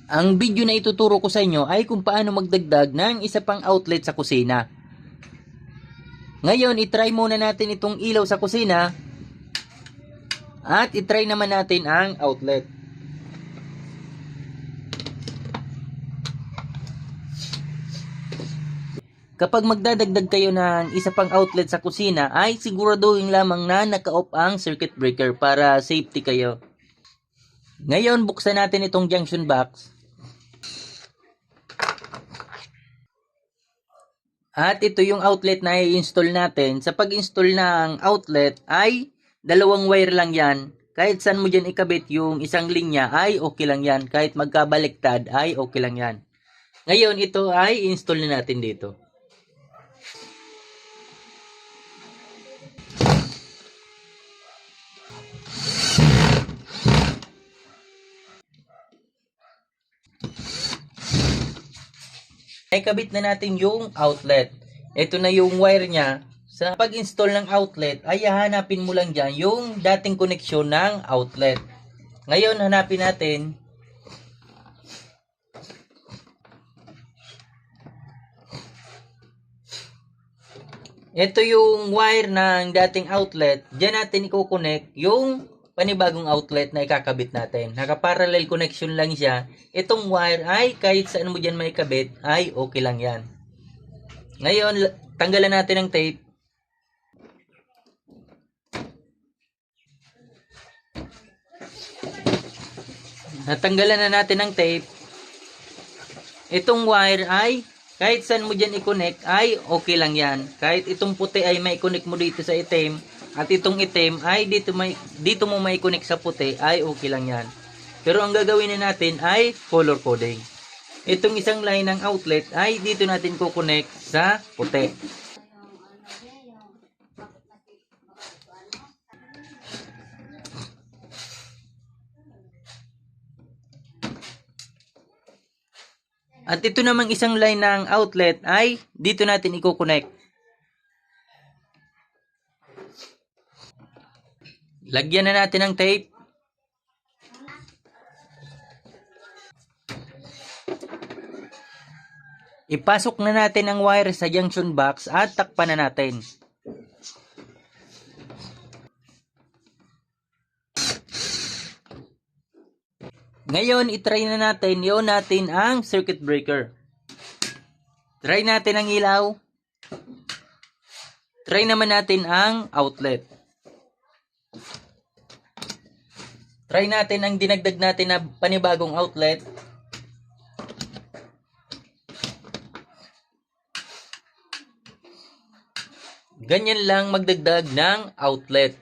Ang video na ituturo ko sa inyo ay kung paano magdagdag ng isa pang outlet sa kusina. Ngayon, itry muna natin itong ilaw sa kusina at itry naman natin ang outlet. Kapag magdadagdag kayo ng isa pang outlet sa kusina ay siguraduhin lamang na naka-off ang circuit breaker para safety kayo. Ngayon, buksan natin itong junction box. At ito yung outlet na i-install natin. Sa pag-install ng outlet ay dalawang wire lang yan. Kahit saan mo dyan ikabit yung isang linya ay okay lang yan. Kahit magkabaliktad ay okay lang yan. Ngayon, ito ay i-install na natin dito. Ay kabit na natin yung outlet. Ito na yung wire niya. Sa pag-install ng outlet ay hahanapin mo lang dyan yung dating koneksyon ng outlet. Ngayon hanapin natin. Ito yung wire ng dating outlet. Diyan natin i-connect yung panibagong outlet na ikakabit natin. Naka-parallel connection lang siya. Itong wire ay kahit saan mo dyan may kabit ay okay lang yan. Ngayon, tanggalan natin ng tape. Natanggalan na natin ng tape. Itong wire ay kahit saan mo dyan i-connect ay okay lang yan. Kahit itong puti ay may connect mo dito sa itim at itong itim ay dito mo may connect sa puti ay okay lang yan. Pero ang gagawin na natin ay color coding. Itong isang line ng outlet ay dito natin kukonect sa puti. At ito namang isang line ng outlet ay dito natin i-connect. Lagyan na natin ng tape. Ipasok na natin ang wire sa junction box at takpan na natin. Ngayon, itry na natin, i-on natin ang circuit breaker. Try natin ang ilaw. Try naman natin ang outlet. Try natin ang dinagdag natin na panibagong outlet. Ganyan lang magdagdag ng outlet.